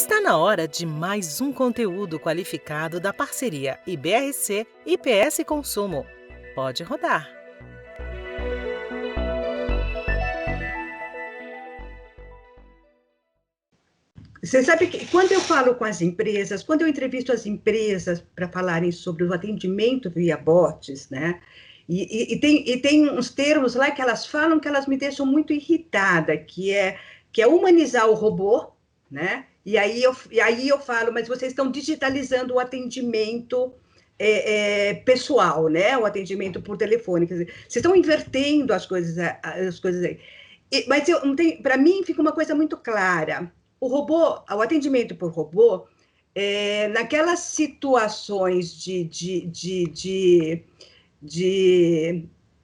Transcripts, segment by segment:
Está na hora de mais um conteúdo qualificado da parceria IBRC e PS Consumo. Pode rodar. Você sabe que quando eu falo com as empresas, quando eu entrevisto as empresas para falarem sobre o atendimento via bots, né? E tem uns termos lá que elas falam que elas me deixam muito irritada, que é humanizar o robô, né? E aí eu falo, mas vocês estão digitalizando o atendimento pessoal, né? O atendimento por telefone. Quer dizer, vocês estão invertendo as coisas aí. Mas para mim fica uma coisa muito clara. O atendimento por robô, naquelas situações de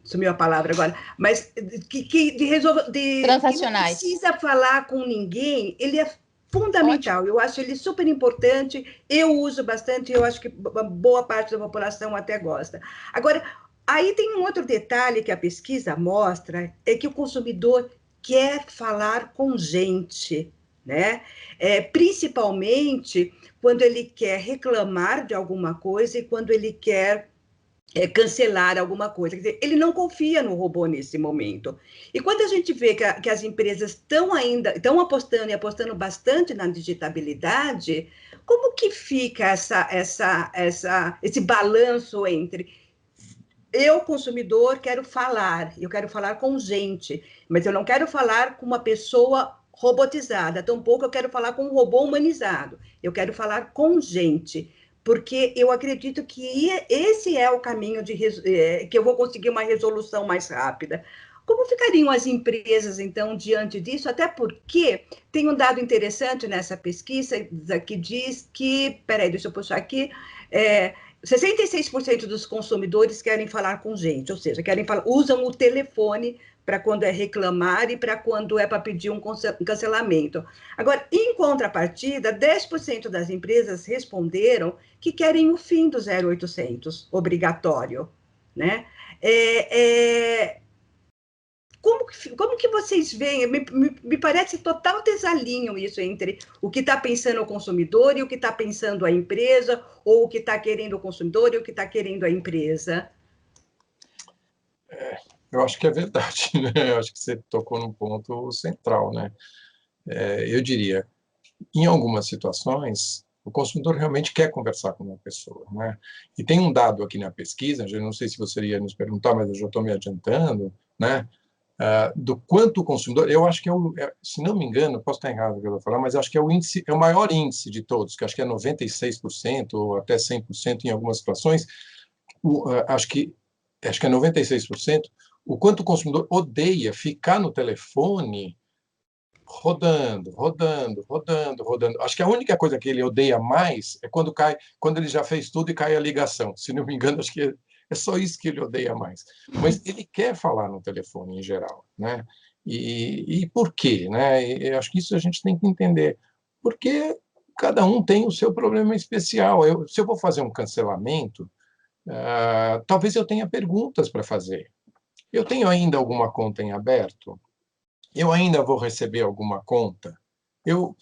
sumiu a palavra agora, mas que não Transacionais. precisa falar com ninguém, ele é fundamental. Ótimo. Eu acho ele super importante, eu uso bastante, eu acho que boa parte da população até gosta. Agora, aí tem um outro detalhe que a pesquisa mostra, é que o consumidor quer falar com gente, né? Principalmente quando ele quer reclamar de alguma coisa e quando ele quer cancelar alguma coisa. Quer dizer, ele não confia no robô nesse momento. E quando a gente vê que as empresas estão apostando e apostando bastante na digitabilidade, como que fica esse balanço entre eu, consumidor, eu quero falar com gente, mas eu não quero falar com uma pessoa robotizada, tampouco eu quero falar com um robô humanizado, eu quero falar com gente, porque eu acredito que esse é o caminho que eu vou conseguir uma resolução mais rápida. Como ficariam as empresas, então, diante disso? Até porque tem um dado interessante nessa pesquisa que diz que, peraí, deixa eu puxar aqui, 66% dos consumidores querem falar com gente, ou seja, usam o telefone para quando é reclamar e para quando é para pedir um cancelamento. Agora, em contrapartida, 10% das empresas responderam que querem o fim do 0800 obrigatório, né? Como que vocês veem? Me parece total desalinho isso entre o que está pensando o consumidor e o que está pensando a empresa, ou o que está querendo o consumidor e o que está querendo a empresa. Eu acho que é verdade, né? Eu acho que você tocou num ponto central, né? Eu diria, em algumas situações, o consumidor realmente quer conversar com uma pessoa, né? E tem um dado aqui na pesquisa, eu não sei se você iria nos perguntar, mas eu já estou me adiantando, né? Do quanto o consumidor, eu acho que se não me engano, posso estar errado no que eu vou falar, mas acho que é o maior índice de todos, que acho que é 96% ou até 100% em algumas situações, acho que é 96%, o quanto o consumidor odeia ficar no telefone rodando. Acho que a única coisa que ele odeia mais é quando ele já fez tudo e cai a ligação. Se não me engano, acho que é só isso que ele odeia mais. Mas ele quer falar no telefone em geral, né? E por quê, né? E acho que isso a gente tem que entender. Porque cada um tem o seu problema especial. Se eu vou fazer um cancelamento, talvez eu tenha perguntas para fazer. Eu tenho ainda alguma conta em aberto? Eu ainda vou receber alguma conta? Eu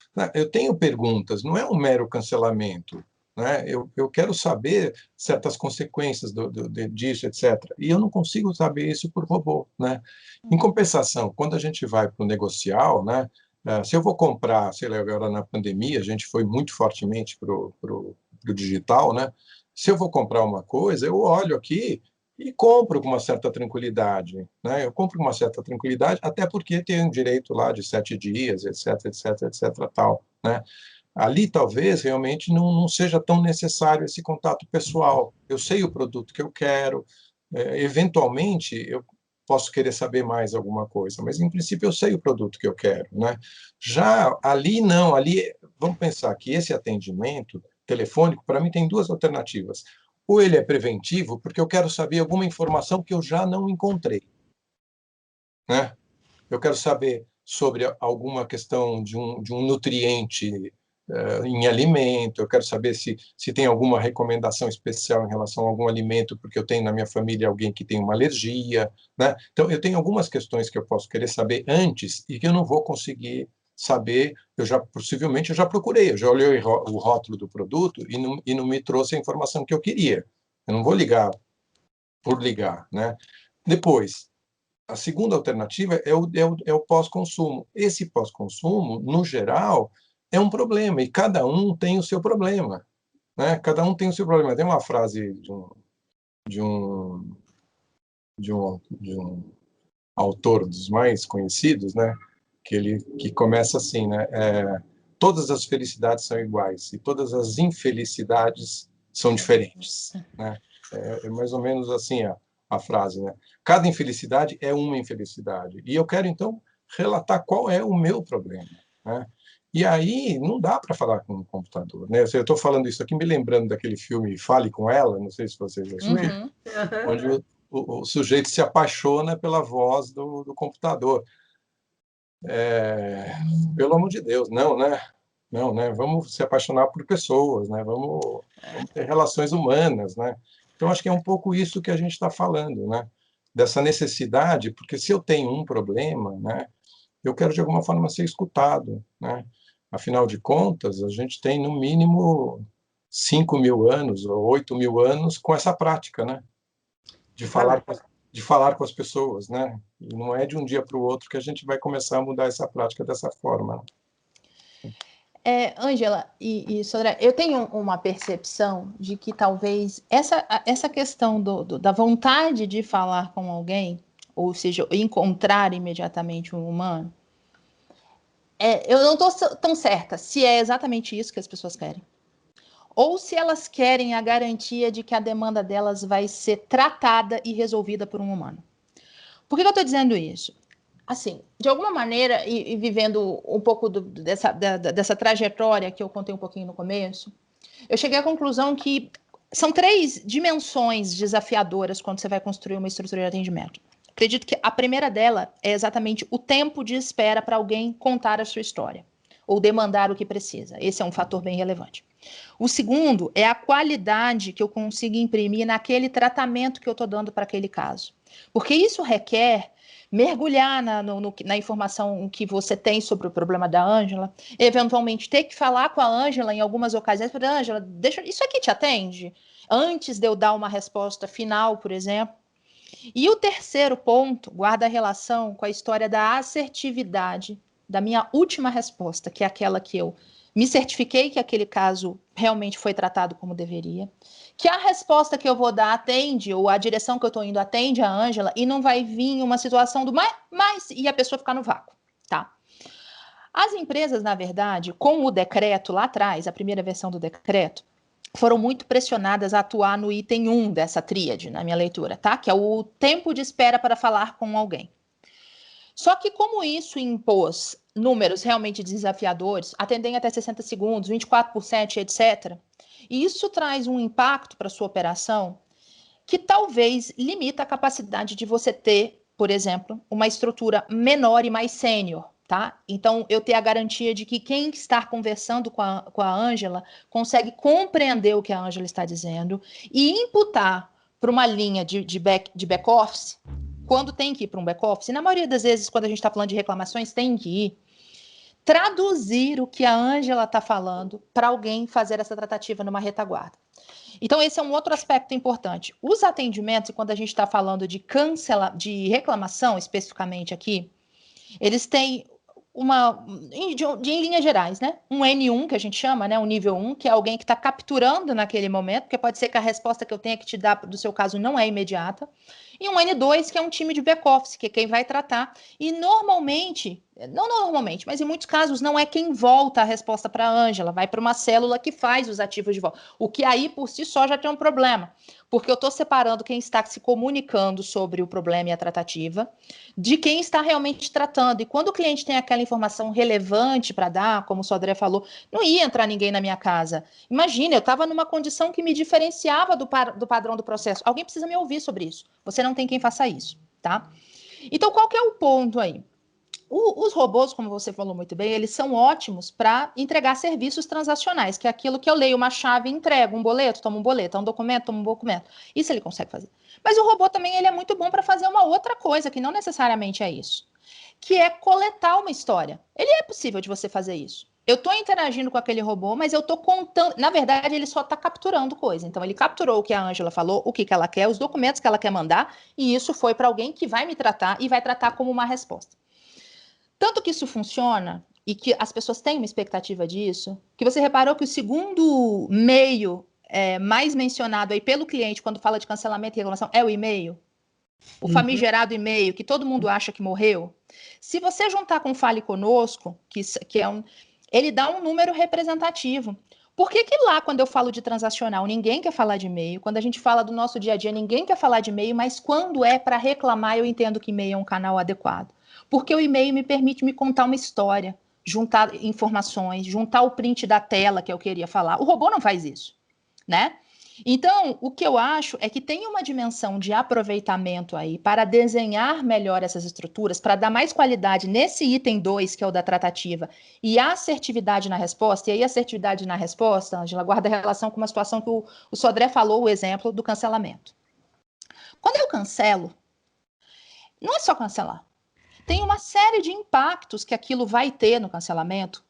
tenho perguntas, não é um mero cancelamento, né? Eu quero saber certas consequências disso, etc. E eu não consigo saber isso por robô, né? Em compensação, quando a gente vai para o negocial, né? Se eu vou comprar, sei lá, agora na pandemia, a gente foi muito fortemente para o digital, né? Se eu vou comprar uma coisa, eu olho aqui e compro com uma certa tranquilidade, né? Eu compro com uma certa tranquilidade, até porque tem um direito lá de 7 dias, etc, tal, né? Ali talvez realmente não seja tão necessário esse contato pessoal. Eu sei o produto que eu quero, eventualmente eu posso querer saber mais alguma coisa, mas em princípio eu sei o produto que eu quero, né? Já ali não, ali vamos pensar que esse atendimento telefônico, para mim tem duas alternativas. Ou ele é preventivo, porque eu quero saber alguma informação que eu já não encontrei, né? Eu quero saber sobre alguma questão de um nutriente em alimento, eu quero saber se tem alguma recomendação especial em relação a algum alimento, porque eu tenho na minha família alguém que tem uma alergia, né? Então, eu tenho algumas questões que eu posso querer saber antes e que eu não vou conseguir saber, possivelmente eu já procurei, eu já olhei o rótulo do produto e não me trouxe a informação que eu queria. Eu não vou ligar por ligar, né? Depois, a segunda alternativa é o pós-consumo. Esse pós-consumo, no geral, é um problema, e cada um tem o seu problema, né? Cada um tem o seu problema. Tem uma frase de um, de um autor dos mais conhecidos, né? Que começa assim, né? Todas as felicidades são iguais e todas as infelicidades são diferentes, né? É mais ou menos assim a frase, né? Cada infelicidade é uma infelicidade. E eu quero, então, relatar qual é o meu problema, né? E aí não dá para falar com o computador, né? Eu estou falando isso aqui me lembrando daquele filme Fale com Ela, não sei se vocês assistiram, onde o sujeito se apaixona pela voz do computador. Pelo amor de Deus, não, né? Não, né? Vamos se apaixonar por pessoas, né? Vamos ter relações humanas, né? Então, acho que é um pouco isso que a gente está falando, né? Dessa necessidade, porque se eu tenho um problema, né? Eu quero, de alguma forma, ser escutado, né? Afinal de contas, a gente tem, no mínimo, 5.000 anos ou 8.000 anos com essa prática, né? De falar com as pessoas, né? E não é de um dia para o outro que a gente vai começar a mudar essa prática dessa forma. Ângela e Sandra, eu tenho uma percepção de que talvez essa questão da vontade de falar com alguém, ou seja, encontrar imediatamente um humano, eu não estou tão certa se é exatamente isso que as pessoas querem, ou se elas querem a garantia de que a demanda delas vai ser tratada e resolvida por um humano. Por que eu estou dizendo isso? Assim, de alguma maneira, e vivendo um pouco dessa trajetória que eu contei um pouquinho no começo, eu cheguei à conclusão que são 3 dimensões desafiadoras quando você vai construir uma estrutura de atendimento. Acredito que a primeira dela é exatamente o tempo de espera para alguém contar a sua história, ou demandar o que precisa. Esse é um fator bem relevante. O segundo é a qualidade que eu consigo imprimir naquele tratamento que eu estou dando para aquele caso. Porque isso requer mergulhar na informação que você tem sobre o problema da Ângela, eventualmente ter que falar com a Ângela em algumas ocasiões, falar, Ângela, isso aqui te atende? Antes de eu dar uma resposta final, por exemplo. E o terceiro ponto guarda relação com a história da assertividade da minha última resposta, que é aquela que eu me certifiquei que aquele caso realmente foi tratado como deveria, que a resposta que eu vou dar atende, ou a direção que eu estou indo atende a Ângela, e não vai vir uma situação do mais e a pessoa ficar no vácuo, tá? As empresas, na verdade, com o decreto lá atrás, a primeira versão do decreto, foram muito pressionadas a atuar no item 1 dessa tríade, na minha leitura, tá? Que é o tempo de espera para falar com alguém. Só que como isso impôs números realmente desafiadores, atendendo até 60 segundos, 24%, etc., isso traz um impacto para a sua operação que talvez limita a capacidade de você ter, por exemplo, uma estrutura menor e mais sênior, tá? Então, eu ter a garantia de que quem está conversando com a Ângela consegue compreender o que a Ângela está dizendo e imputar para uma linha de back-office, quando tem que ir para um back-office, e na maioria das vezes, quando a gente está falando de reclamações, tem que ir, traduzir o que a Ângela está falando para alguém fazer essa tratativa numa retaguarda. Então, esse é um outro aspecto importante. Os atendimentos, quando a gente está falando de de reclamação, especificamente aqui, eles têm em linhas gerais, né? Um N1, que a gente chama, né? Um nível 1, que é alguém que está capturando naquele momento, porque pode ser que a resposta que eu tenha que te dar do seu caso não é imediata. E um N2, que é um time de back-office, que é quem vai tratar. E normalmente, não normalmente, mas em muitos casos, não é quem volta a resposta para a Ângela, vai para uma célula que faz os ativos de volta. O que aí, por si só, já tem um problema. Porque eu estou separando quem está se comunicando sobre o problema e a tratativa de quem está realmente tratando. E quando o cliente tem aquela informação relevante para dar, como o Sodré falou, não ia entrar ninguém na minha casa. Imagina, eu estava numa condição que me diferenciava do padrão do processo. Alguém precisa me ouvir sobre isso. Você não tem quem faça isso, tá? Então, qual que é o ponto aí? Os robôs, como você falou muito bem, eles são ótimos para entregar serviços transacionais, que é aquilo que eu leio uma chave e entrego, um boleto, tomo um boleto, um documento, tomo um documento. Isso ele consegue fazer. Mas o robô também ele é muito bom para fazer uma outra coisa, que não necessariamente é isso. que é coletar uma história. Ele é possível de você fazer isso. Eu estou interagindo com aquele robô, mas eu estou contando... Na verdade, ele só está capturando coisa. Então, ele capturou o que a Ângela falou, o que ela quer, os documentos que ela quer mandar, e isso foi para alguém que vai me tratar e vai tratar como uma resposta. Tanto que isso funciona, e que as pessoas têm uma expectativa disso, que você reparou que o segundo meio mais mencionado aí pelo cliente quando fala de cancelamento e reclamação é o e-mail. O famigerado e-mail, que todo mundo acha que morreu. Se você juntar com Fale Conosco, que ele dá um número representativo. Por que lá, quando eu falo de transacional, ninguém quer falar de e-mail? Quando a gente fala do nosso dia a dia, ninguém quer falar de e-mail, mas quando é para reclamar, eu entendo que e-mail é um canal adequado. Porque o e-mail me permite me contar uma história, juntar informações, juntar o print da tela que eu queria falar. O robô não faz isso, né? Então, o que eu acho é que tem uma dimensão de aproveitamento aí para desenhar melhor essas estruturas, para dar mais qualidade nesse item 2, que é o da tratativa, e a assertividade na resposta. E aí, a assertividade na resposta, Ângela, guarda relação com uma situação que o Sodré falou, o exemplo do cancelamento. Quando eu cancelo, não é só cancelar. Tem uma série de impactos que aquilo vai ter no cancelamento,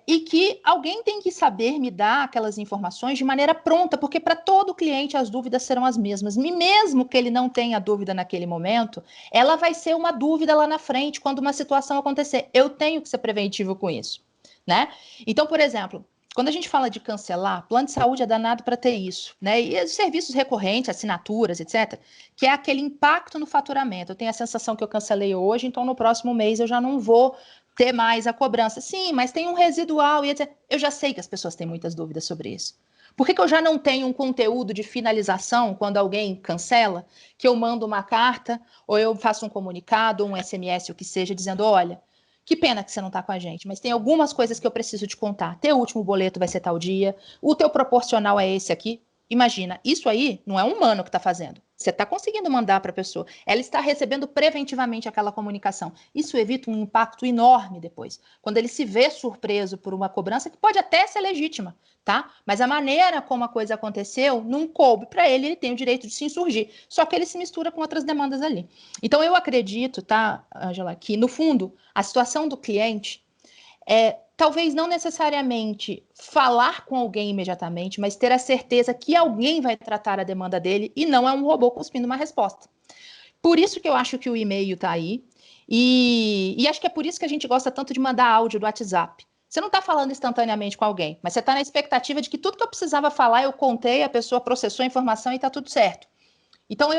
e que alguém tem que saber me dar aquelas informações de maneira pronta, porque para todo cliente as dúvidas serão as mesmas. E mesmo que ele não tenha dúvida naquele momento, ela vai ser uma dúvida lá na frente, quando uma situação acontecer. Eu tenho que ser preventivo com isso, né? Então, por exemplo, quando a gente fala de cancelar, plano de saúde é danado para ter isso, né? E os serviços recorrentes, assinaturas, etc., que é aquele impacto no faturamento. Eu tenho a sensação que eu cancelei hoje, então no próximo mês eu já não vou ter mais a cobrança. Sim, mas tem um residual e etc. Eu já sei que as pessoas têm muitas dúvidas sobre isso. Por que eu já não tenho um conteúdo de finalização quando alguém cancela, que eu mando uma carta, ou eu faço um comunicado, ou um SMS, o que seja, dizendo, olha, que pena que você não está com a gente, mas tem algumas coisas que eu preciso te contar. Teu último boleto vai ser tal dia, o teu proporcional é esse aqui. Imagina, isso aí não é um humano que está fazendo. Você está conseguindo mandar para a pessoa. Ela está recebendo preventivamente aquela comunicação. Isso evita um impacto enorme depois. Quando ele se vê surpreso por uma cobrança que pode até ser legítima, tá? Mas a maneira como a coisa aconteceu não coube para ele, ele tem o direito de se insurgir. Só que ele se mistura com outras demandas ali. Então eu acredito, tá, Ângela, que no fundo a situação do cliente talvez não necessariamente falar com alguém imediatamente, mas ter a certeza que alguém vai tratar a demanda dele e não é um robô cuspindo uma resposta. Por isso que eu acho que o e-mail está aí, e acho que é por isso que a gente gosta tanto de mandar áudio do WhatsApp. Você não está falando instantaneamente com alguém, mas você está na expectativa de que tudo que eu precisava falar eu contei, a pessoa processou a informação e está tudo certo. Então,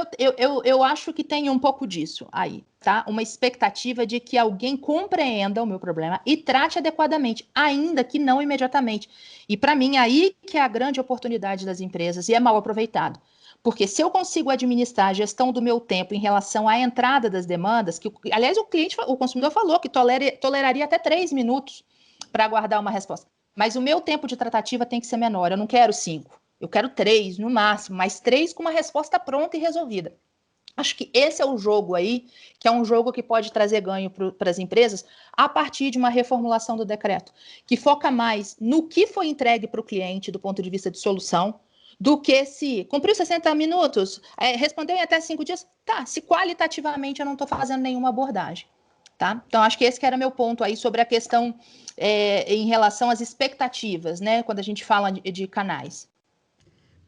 eu acho que tem um pouco disso aí, tá? Uma expectativa de que alguém compreenda o meu problema e trate adequadamente, ainda que não imediatamente. E, para mim, aí que é a grande oportunidade das empresas e é mal aproveitado. Porque se eu consigo administrar a gestão do meu tempo em relação à entrada das demandas, que, aliás, o consumidor falou que toleraria até 3 minutos para aguardar uma resposta. Mas o meu tempo de tratativa tem que ser menor, eu não quero 5. Eu quero 3 no máximo, mas 3 com uma resposta pronta e resolvida. Acho que esse é o jogo aí, que é um jogo que pode trazer ganho para as empresas a partir de uma reformulação do decreto, que foca mais no que foi entregue para o cliente do ponto de vista de solução, do que se cumpriu 60 minutos, respondeu em até 5 dias, tá, se qualitativamente eu não estou fazendo nenhuma abordagem. Tá? Então, acho que esse que era meu ponto aí sobre a questão em relação às expectativas, né, quando a gente fala de canais.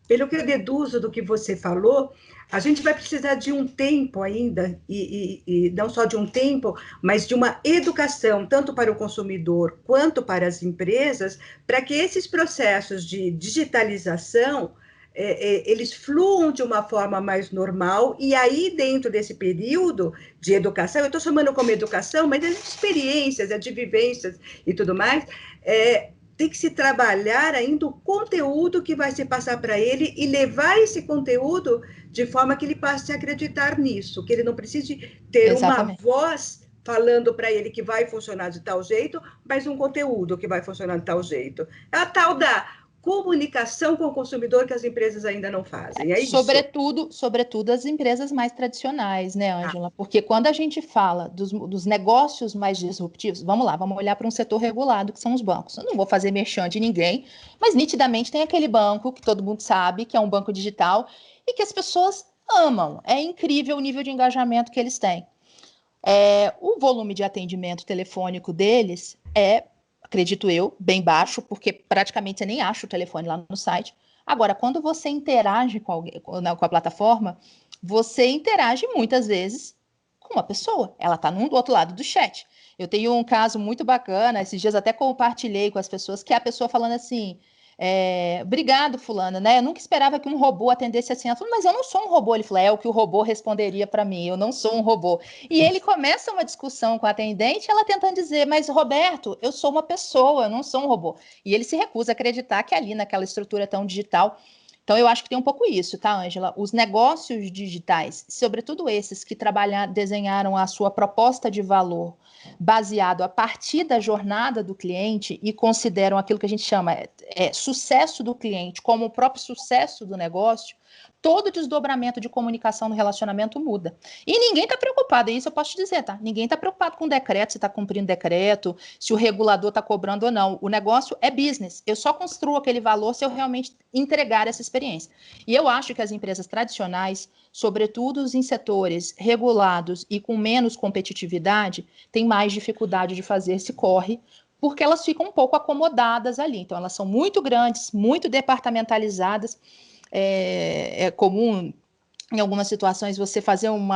Pelo que eu deduzo do que você falou, a gente vai precisar de um tempo ainda, e não só de um tempo, mas de uma educação, tanto para o consumidor quanto para as empresas, para que esses processos de digitalização, eles fluam de uma forma mais normal, e aí dentro desse período de educação, eu estou chamando como educação, mas é de experiências, é de vivências e tudo mais, tem que se trabalhar ainda o conteúdo que vai se passar para ele e levar esse conteúdo de forma que ele passe a acreditar nisso, que ele não precise ter Exatamente. Uma voz falando para ele que vai funcionar de tal jeito, mas um conteúdo que vai funcionar de tal jeito. É a tal da comunicação com o consumidor que as empresas ainda não fazem, é isso? Sobretudo as empresas mais tradicionais, né, Ângela? Porque quando a gente fala dos negócios mais disruptivos, vamos olhar para um setor regulado, que são os bancos. Eu não vou fazer merchan de ninguém, mas nitidamente tem aquele banco que todo mundo sabe, que é um banco digital, e que as pessoas amam. É incrível o nível de engajamento que eles têm. O volume de atendimento telefônico deles acredito eu, bem baixo, porque praticamente você nem acha o telefone lá no site. Agora, quando você interage com a plataforma, você interage muitas vezes com uma pessoa. Ela está do outro lado do chat. Eu tenho um caso muito bacana, esses dias até compartilhei com as pessoas, que é a pessoa falando assim, obrigado, fulana, né? Eu nunca esperava que um robô atendesse assim. Ela falou, mas eu não sou um robô. Ele falou, é o que o robô responderia para mim, eu não sou um robô. E ele começa uma discussão com a atendente, ela tentando dizer, mas Roberto, eu sou uma pessoa, eu não sou um robô. E ele se recusa a acreditar que ali naquela estrutura tão digital. Então, eu acho que tem um pouco isso, tá, Ângela? Os negócios digitais, sobretudo esses que desenharam a sua proposta de valor baseado a partir da jornada do cliente e consideram aquilo que a gente chama sucesso do cliente como o próprio sucesso do negócio, todo desdobramento de comunicação no relacionamento muda. E ninguém está preocupado, isso eu posso te dizer, tá? Ninguém está preocupado com decreto, se está cumprindo decreto, se o regulador está cobrando ou não. O negócio é business. Eu só construo aquele valor se eu realmente entregar essa experiência. E eu acho que as empresas tradicionais, sobretudo em setores regulados e com menos competitividade, têm mais dificuldade de fazer esse corre, porque elas ficam um pouco acomodadas ali. Então, elas são muito grandes, muito departamentalizadas. É comum, em algumas situações, você fazer um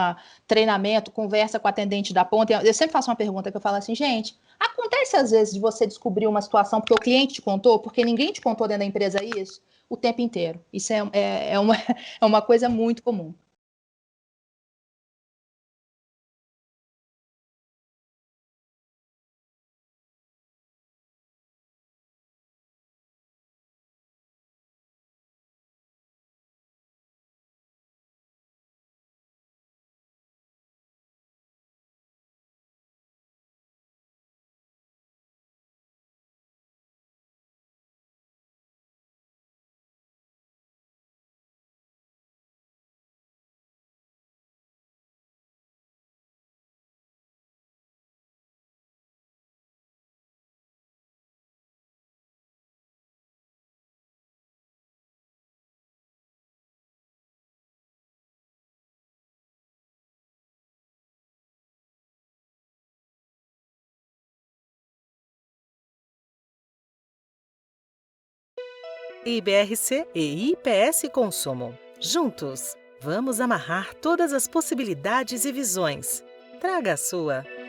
treinamento, conversa com o atendente da ponta. Eu sempre faço uma pergunta que eu falo assim, gente, acontece às vezes de você descobrir uma situação porque o cliente te contou, porque ninguém te contou dentro da empresa isso, o tempo inteiro. Isso é uma coisa muito comum. IBRC e IPS Consumo. Juntos, vamos amarrar todas as possibilidades e visões. Traga a sua!